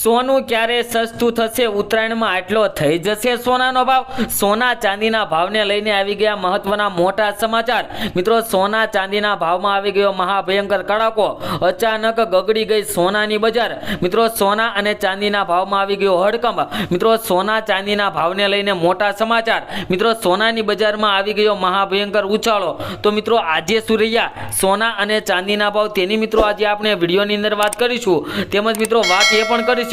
સોનું ક્યારે સસ્તું થશે? ઉત્તરાયણમાં આટલો થઈ જશે સોનાનો ભાવ? સોના ચાંદીના ભાવને લઈને આવી ગયા મહત્વના મોટા સમાચાર. મિત્રો, સોના ચાંદીના ભાવમાં આવી ગયો મહાભયંકર કડાકો. અચાનક ગગડી ગઈ સોનાની બજાર. મિત્રો, સોના અને ચાંદીના ભાવમાં આવી ગયો હડકંપ. મિત્રો, સોના ચાંદીના ભાવને લઈને મોટા સમાચાર. મિત્રો, સોનાની બજારમાં આવી ગયો મહાભયંકર ઉછાળો. તો મિત્રો, આજે શું રહ્યા સોના અને ચાંદીના ભાવ તેની મિત્રો આજે આપણે વિડીયોની અંદર વાત કરીશું. તેમજ મિત્રો વાત એ પણ કરીશું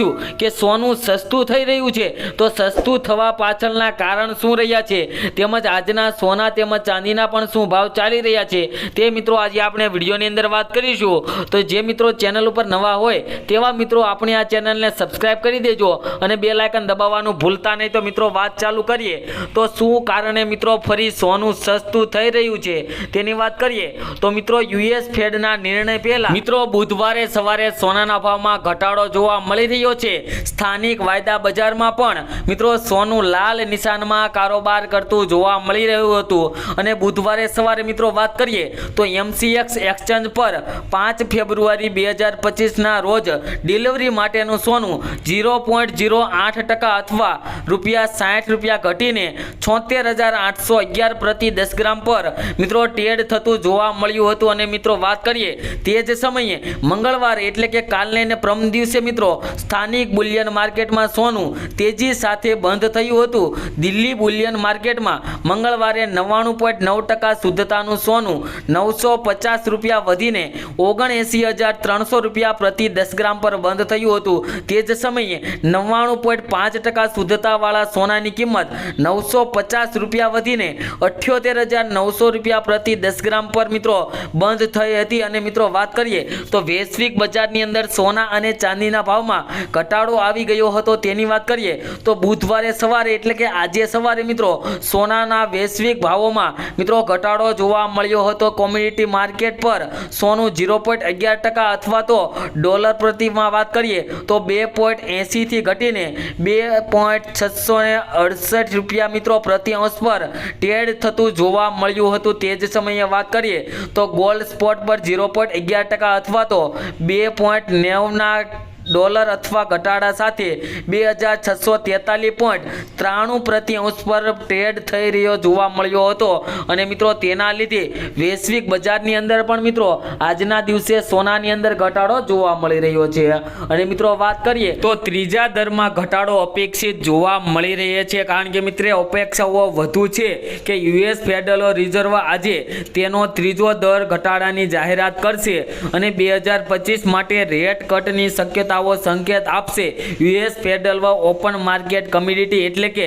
કે સોનું સસ્તું થઈ રહ્યું છે તો સસ્તું થવા પાછળના કારણ શું રહ્યા છે, તેમજ આજના સોના તેમજ ચાંદીના પણ શું ભાવ ચાલી રહ્યા છે તે મિત્રો આજે આપણે વિડીયોની અંદર વાત કરીશું. તો જે મિત્રો ચેનલ ઉપર નવા હોય તેવા મિત્રો આપણે આ ચેનલને સબસ્ક્રાઇબ કરી દેજો અને બેલ આઇકન દબાવવાનું ભૂલતા નહીં. તો મિત્રો વાત ચાલુ કરીએ. તો શું કારણે મિત્રો ફરી સોનું સસ્તું થઈ રહ્યું છે તેની વાત કરીએ. તો મિત્રો, યુએસ ફેડના નિર્ણય પહેલા મિત્રો બુધવારે સવારે સોનાના ભાવમાં ઘટાડો જોવા મળી રહ્યો છે. સ્થાનિક વાયદા બજારમાં પણ મિત્રો સોનું લાલ નિશાનમાં કારોબાર કરતું જોવા મળી રહ્યું હતું. અને બુધવારે સવારે મિત્રો વાત કરીએ તો MCX એક્સચેન્જ પર 5 ફેબ્રુઆરી 2025ના રોજ ડિલિવરી માટેનું સોનું 0.08% અથવા ₹60 ઘટીને 76,811 પ્રતિ 10 ગ્રામ પર મિત્રો ટ્રેડ થતું જોવા મળ્યું હતું. અને મિત્રો વાત કરીએ તે જ સમયે મંગળવારે એટલે કે કાલને ને પરમ દિવસે મિત્રો સ્થાનિક બુલિયન માર્કેટમાં સોનું તેજી સાથે બંધ થયું હતું. દિલ્હી બુલિયન માર્કેટમાં મંગળવારે 99.9% શુદ્ધતાનું સોનું ₹950 વધીને ₹79,300 પ્રતિ 10 ગ્રામ પર બંધ થયું હતું. તે જ સમયે 99.5% શુદ્ધતાવાળા સોનાની કિંમત ₹950 વધીને ₹78,900 પ્રતિ 10 ગ્રામ પર મિત્રો બંધ થઈ હતી. અને મિત્રો વાત કરીએ તો વૈશ્વિક બજારની અંદર સોના અને ચાંદીના ભાવમાં ઘટાડો આવી ગયો હતો તેની વાત કરીએ તો બુધવારે સવારે એટલે કે આજે સવારે મિત્રો સોનાના વૈશ્વિક ભાવોમાં મિત્રો ઘટાડો જોવા મળ્યો હતો. કોમોડિટી માર્કેટ પર સોનું 0.11% અથવા તો ડોલર પ્રતિમાં વાત કરીએ તો 2.80 થી ઘટીને ₹2.668 મિત્રો પ્રતિ અંશ પર ટ્રેડ થતું જોવા મળ્યું હતું. તે જ સમયે વાત કરીએ તો ગોલ્ડ સ્પોટ પર 0.11% અથવા તો $2.90 અથવા ઘટાડા સાથે 2,643.93 પ્રતિ અંશ પર ટ્રેડ થઈ રહ્યો જોવા મળ્યો હતો. અને મિત્રો તેના લીધે વૈશ્વિક બજારની અંદર પણ મિત્રો આજના દિવસે સોનાની અંદર ઘટાડો જોવા મળી રહ્યો છે. અને મિત્રો વાત કરીએ તો ત્રીજા દરમાં ઘટાડો અપેક્ષિત જોવા મળી રહ્યો છે. કારણ કે મિત્રો અપેક્ષાઓ વધુ છે કે યુએસ ફેડરલ રિઝર્વ આજે તેનો ત્રીજો દર ઘટાડાની જાહેરાત કરશે અને 2025 માટે રેટ કટની શક્યતા સંકેત આપશે. US federal open market committee એટલે કે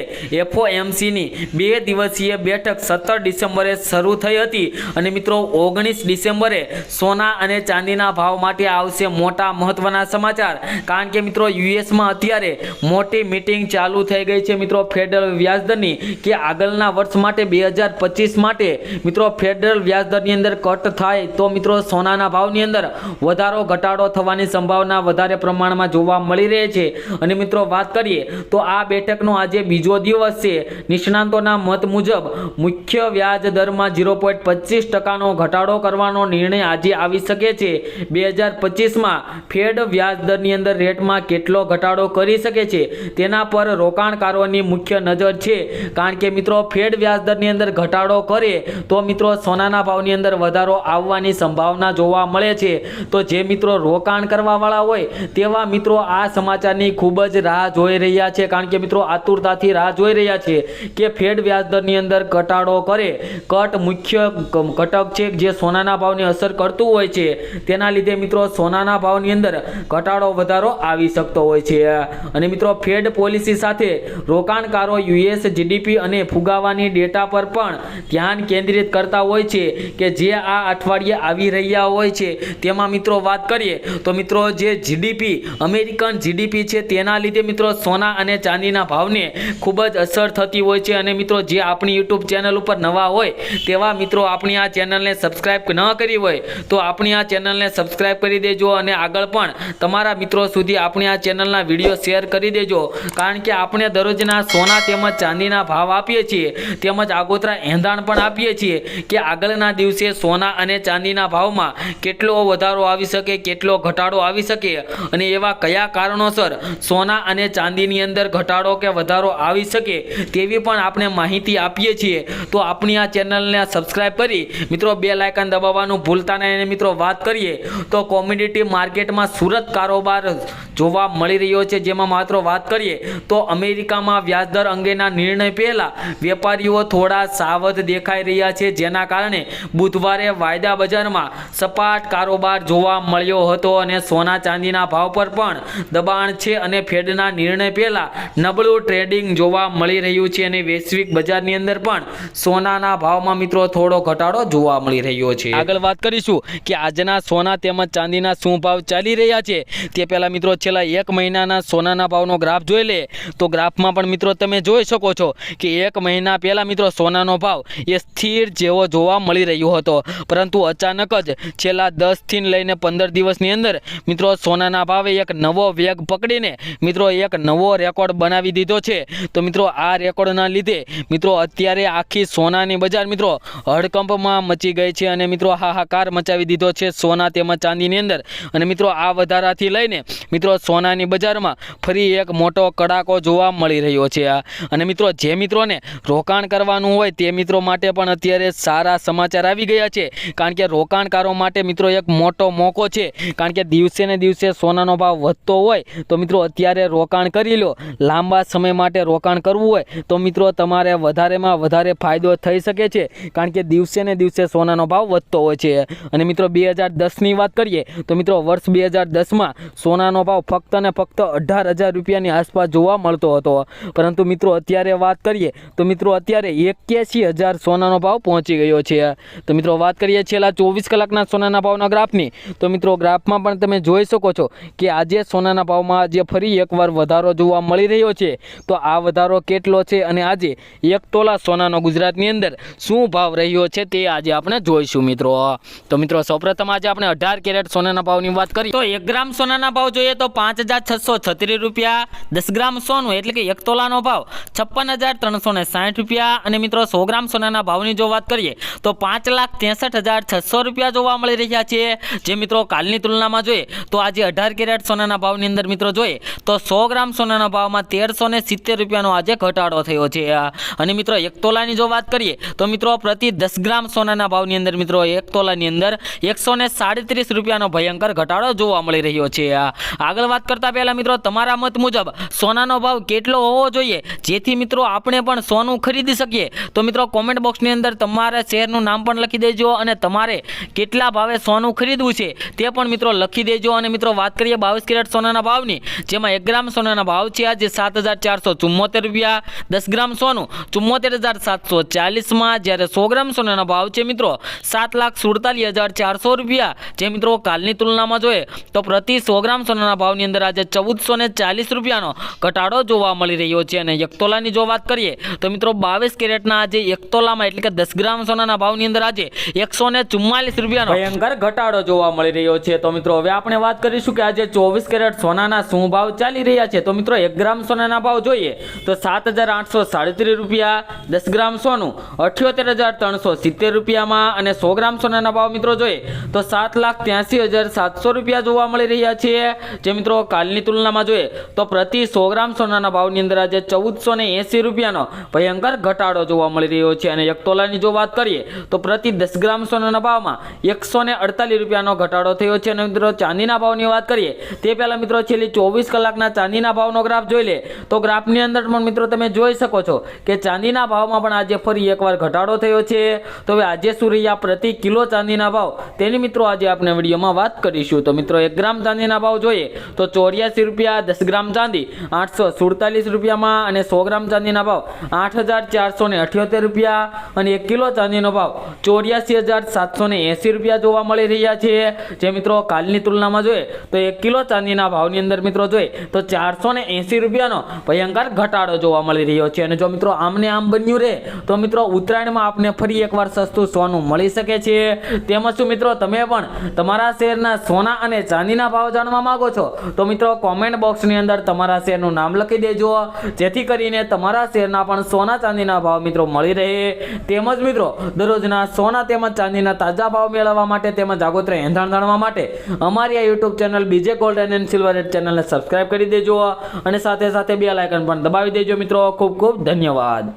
FOMC ની 2 દિવસીય બેઠક 17 ડિસેમ્બરે શરૂ થઈ હતી. અને મિત્રો 19 ડિસેમ્બરે સોના અને ચાંદીના ભાવ માટે આવશે મોટા મહત્વના સમાચાર. કારણ કે મિત્રો યુએસમાં અત્યારે મોટી મીટિંગ ચાલુ થઈ ગઈ છે મિત્રો ફેડરલ વ્યાજદરની કે આગળના વર્ષ માટે 2025 માટે મિત્રો ફેડરલ વ્યાજદરની અંદર કટ થાય તો મિત્રો સોનાના ભાવની અંદર વધારો ઘટાડો થવાની સંભાવના વધારે પ્રમાણમાં જોવા મળી રહે છે. અને મિત્રો વાત કરીએ તો આ બેઠકનો આજે બીજો દિવસ છે. નિષ્ણાંતોના મત મુજબ મુખ્ય વ્યાજ દરમાં 0.25%નો ઘટાડો કરવાનો નિર્ણય આજે આવી શકે છે. 2025માં ફેડ વ્યાજ દરની અંદર રેટમાં કેટલો ઘટાડો કરી શકે છે તેના પર રોકાણકારોની મુખ્ય નજર છે. કારણ કે મિત્રો ફેડ વ્યાજ દરની અંદર ઘટાડો કરે તો મિત્રો સોનાના ભાવની અંદર વધારો આવવાની સંભાવના જોવા મળે છે. તો જે મિત્રો રોકાણ કરવા વાળા હોય તેવા મિત્રો આ સમાચારની ખૂબ જ રાહ જોઈ રહ્યા છે. કારણ કે મિત્રો આતુરતાથી રાહ જોઈ રહ્યા છે કે ફેડ વ્યાજદરની અંદર ઘટાડો કરે. કટ મુખ્ય ઘટક છે જે સોનાના ભાવને અસર કરતું હોય છે. તેના લીધે મિત્રો સોનાના ભાવની અંદર ઘટાડો વધારો આવી શકતો હોય છે. અને મિત્રો ફેડ પોલિસી સાથે રોકાણકારો યુએસ જીડીપી અને ફુગાવાની ડેટા પર પણ ધ્યાન કેન્દ્રિત કરતા હોય છે કે જે આ અઠવાડિયે આવી રહ્યા હોય છે. તેમાં મિત્રો વાત કરીએ તો મિત્રો જે જીડીપી અમેરિકન જીડીપી છે તેના લીધે મિત્રો સોના અને ચાંદીના ભાવને ખૂબ જ અસર થતી હોય છે. અને મિત્રો જે આપણી યુટ્યુબ ચેનલ ઉપર નવા હોય તેવા મિત્રો આપણી આ ચેનલને સબસ્ક્રાઇબ ન કરી હોય તો આપણી આ ચેનલને સબસ્ક્રાઇબ કરી દેજો અને આગળ પણ તમારા મિત્રો સુધી આપણી આ ચેનલના વિડીયો શેર કરી દેજો. કારણ કે આપણે દરરોજના સોના તેમજ ચાંદીના ભાવ આપીએ છીએ તેમજ આગોતરા એંધાણ પણ આપીએ છીએ કે આગળના દિવસે સોના અને ચાંદીના ભાવમાં કેટલો વધારો આવી શકે, કેટલો ઘટાડો આવી શકે. અને અને એવા કયા કારણોસર સોના અને ચાંદીની અંદર ઘટાડો કે વધારો આવી શકે તેવી પણ આપણે માહિતી આપીએ છીએ। તો આપણી આ ચેનલને સબસ્ક્રાઇબ કરી મિત્રો બેલ આઇકન દબાવવાનું ભૂલતા નહીં। અને મિત્રો વાત કરીએ તો કોમોડિટી માર્કેટમાં સુરત કારોબાર જોવા મળી રહ્યો છે, જેમાં માત્ર વાત કરીએ તો અમેરિકામાં વ્યાજદર અંગેના નિર્ણય પહેલા વેપારીઓ થોડા સાવધ દેખાઈ રહ્યા છે, જેના કારણે બુધવારે વાયદા બજારમાં સપાટ કારોબાર જોવા મળ્યો હતો અને સોના ચાંદીના ભાવ પર પણ દબાણ છે અને ફેડના નિર્ણય પહેલા નબળું ટ્રેડિંગ જોવા મળી રહ્યું છે અને વૈશ્વિક બજારની અંદર પણ સોનાના ભાવમાં મિત્રો થોડો ઘટાડો જોવા મળી રહ્યો છે। આગળ વાત કરીશું કે આજના સોના તેમજ ચાંદીના શું ભાવ ચાલી રહ્યા છે તે પહેલા મિત્રો છેલ્લા એક મહિનાના સોનાના ભાવનો ગ્રાફ જોઈ લે તો ગ્રાફમાં પણ મિત્રો તમે જોઈ શકો છો કે એક મહિના પહેલા મિત્રો સોનાનો ભાવ એ સ્થિર જેવો જોવા મળી રહ્યો હતો, પરંતુ અચાનક જ છેલ્લા 10 થી લઈને 15 દિવસની અંદર મિત્રો સોનાના ભાવે એક નવો વેગ પકડીને મિત્રો એક નવો રેકોર્ડ બનાવી દીધો છે। તો મિત્રો આ રેકોર્ડના લીધે મિત્રો અત્યારે આખી સોનાની બજાર મિત્રો હડકંપમાં મચી ગઈ છે અને મિત્રો હાહાકાર મચાવી દીધો છે સોના તેમજ ચાંદીની અંદર। અને મિત્રો આ વધારાથી લઈને મિત્રો સોનાની બજારમાં ફરી એક મોટો કડાકો જોવા મળી રહ્યો છે। અને મિત્રો જે મિત્રોને રોકાણ કરવાનું હોય તે મિત્રો માટે પણ અત્યારે સારા સમાચાર આવી ગયા છે, કારણ કે રોકાણકારો માટે મિત્રો એક મોટો મોકો છે, કારણ કે દિવસે ને દિવસે સોનાનો ભાવ વધતો હોય તો મિત્રો અત્યારે રોકાણ કરી લો। લાંબા સમય માટે રોકાણ કરવું હોય તો મિત્રો તમારે વધારેમાં વધારે ફાયદો થઈ શકે છે, કારણ કે દિવસે ને દિવસે સોનાનો ભાવ વધતો હોય છે। અને મિત્રો 2010ની વાત કરીએ તો મિત્રો વર્ષ 2010માં સોનાનો ભાવ ફક્ત ને ફક્ત 18,000 રૂપિયાની આસપાસ જોવા મળતો હતો, પરંતુ મિત્રો અત્યારે વાત કરીએ તો મિત્રો અત્યારે 81,000 સોનાનો ભાવ પહોંચી ગયો છે। તો મિત્રો વાત કરીએ છેલ્લા 24 કલાકના સોનાના ભાવના ગ્રાફની તો મિત્રો ગ્રાફમાં પણ તમે જોઈ શકો છો કે આજે સોનાના ભાવમાં આજે ફરી એકવાર વધારો જોવા મળી રહ્યો છે। તો આ વધારો કેટલો છે અને આજે 1 તોલા સોનાનો ગુજરાતની અંદર શું ભાવ રહ્યો છે તે આજે આપણે જોઈશું મિત્રો। તો મિત્રો સૌપ્રથમ આજે આપણે 18 કેરેટ સોનાના ભાવની વાત કરીએ તો 1 ગ્રામ સોનાના ભાવ જોઈએ તો 5,636 રૂપિયા, 10 ગ્રામ સોનું એટલે કે 1 તોલાનો ભાવ 56,360 રૂપિયા અને મિત્રો 100 ગ્રામ સોનાના ભાવની જો વાત કરીએ તો 5,63,600 રૂપિયા જોવા મળી રહ્યા છે। જે મિત્રો કાલની તુલનામાં જોઈએ તો આજે 18 કેરેટ સોનાના ભાવની અંદર મિત્રો જોઈએ તો 100 ગ્રામ સોનાના ભાવમાં 1,370 રૂપિયાનો આજે ઘટાડો થયો છે। અને મિત્રો 1 તોલાની જો વાત કરીએ તો મિત્રો પ્રતિ 10 ગ્રામ સોનાના ભાવની અંદર મિત્રો 1 તોલાની અંદર 137 રૂપિયાનો ભયંકર ઘટાડો જોવા મળી રહ્યો છે। આગળ વાત કરતા પહેલા મિત્રો તમારા મત મુજબ સોનાનો ભાવ કેટલો હોવો જોઈએ જેથી મિત્રો આપણે પણ સોનું ખરીદી શકીએ? તો મિત્રો કોમેન્ટ બોક્સની અંદર તમારા શહેરનું નામ પણ લખી દેજો અને તમારે કેટલા ભાવે સોનું ખરીદવું છે તે પણ મિત્રો લખી દેજો। અને મિત્રો વાત કરીએ 22 કેરેટ સોનાના ભાવની, જેમાં 1 ગ્રામ સોનાના ભાવ છે આજે 7,474 રૂપિયા, 10 ગ્રામ સોનું 74,740માં, જ્યારે 100 ગ્રામ સોનાના ભાવ છે મિત્રો 7,47,400 રૂપિયા। જે મિત્રો કાલની તુલનામાં જોઈએ તો પ્રતિ 100 ગ્રામ સોનાના ભાવની અંદર આજે 1,440 રૂપિયાનો ઘટાડો જોવા મળી રહ્યો છે। અને 1 તોલાની જો વાત કરીએ તો મિત્રો 22 કેરેટના આજે 1 તોલામાં એટલે કે 10 ગ્રામ સોનાના ભાવની અંદર આજે 144 રૂપિયાનો ભયંકર ઘટાડો જોવા મળી રહ્યો છે। તો મિત્રો હવે આપણે વાત કરીશું કે આજે 24 કેરેટ સોનાના શું ભાવ ચાલી રહ્યા છે। તો મિત્રો 1 ગ્રામ સોનાના ભાવ જોઈએ તો 7,837 રૂપિયા, 10 ગ્રામ સોનું 78,370 રૂપિયામાં અને 100 ગ્રામ સોનાના ભાવ મિત્રો જોઈએ તો 7,83,700 રૂપિયા જોવા મળી રહ્યા છે। જે મિત્રો કાલની તુલનામાં જોઈએ તો પ્રતિ 100 ગ્રામ સોનાના ભાવની અંદર આજે 1,480 રૂપિયાનો ભયંકર ઘટાડો જોવા મળી રહ્યો છે। અને 1 તોલાની જો વાત કરીએ તો પ્રતિ 10 ગ્રામ સોનાના ભાવમાં 148 રૂપિયાનો ઘટાડો થયો છે। અને મિત્રો ચાંદીના ભાવની વાત કરીએ તે પહેલા મિત્રો છેલ્લી 24 કલાકના ચાંદીના ભાવનો ગ્રાફ જોઈ લે તો ગ્રાફની અંદર પણ મિત્રો તમે જોઈ શકો છો કે ચાંદીના ભાવમાં પણ આજે ફરી એકવાર ઘટાડો થયો છે। તો હવે આજે શું રહ્યા પ્રતિ કિલો ચાંદીના ભાવ તેની મિત્રો આજે આપણે વિડીયોમાં વાત કરીશું। તો મિત્રો 1 ગ્રામ ચાંદીના ભાવ જોઈએ તો 84 રૂપિયા, 10 ગ્રામ ચાંદી 847 રૂપિયામાં અને 100 ગ્રામ ચાંદીના ભાવ 8,478 રૂપિયા અને 1 કિલો ચાંદીનો ભાવ 84,780 રૂપિયા જોવા મળી રહ્યા છે। જે મિત્રો કાલની તુલનામાં જોઈએ તો 1 કિલો ચાંદીના ભાવની અંદર મિત્રો જોઈએ તો 480 રૂપિયાનો ભયંકર ઘટાડો જોવા મળી રહ્યો છે। અને જો મિત્રો આમને આમ બન્યું રહે તો મિત્રો ઉત્તરાયણમાં આપને ફરી એકવાર સસ્તું સોનું મળી શકે છે। તેમજ શું મિત્રો તમે પણ તમારા શહેરના સોના અને ચાંદીના ભાવ જાણવા માંગો છો તો મિત્રો કોમેન્ટ બોક્સની અંદર તમારા શહેરનું નામ લખી દેજો, જેથી કરીને તમારા શહેરના પણ સોના ચાંદીના ભાવ મિત્રો મળી રહે। તેમજ મિત્રો દરરોજના સોના તેમજ ચાંદીના તાજા ભાવ મેળવવા માટે તેમજ આગોતરા એંધાણ જાણવા માટે અમારી આ યુટ્યુબ ચેનલ બીજે ગોલ્ડન એન્ડ સિલ્વર રેટ ચેનલને સબસ્ક્રાઇબ કરી દેજો અને સાથે સાથે બેલ આઇકન પણ દબાવી દેજો મિત્રો. ખૂબ ખૂબ ધન્યવાદ.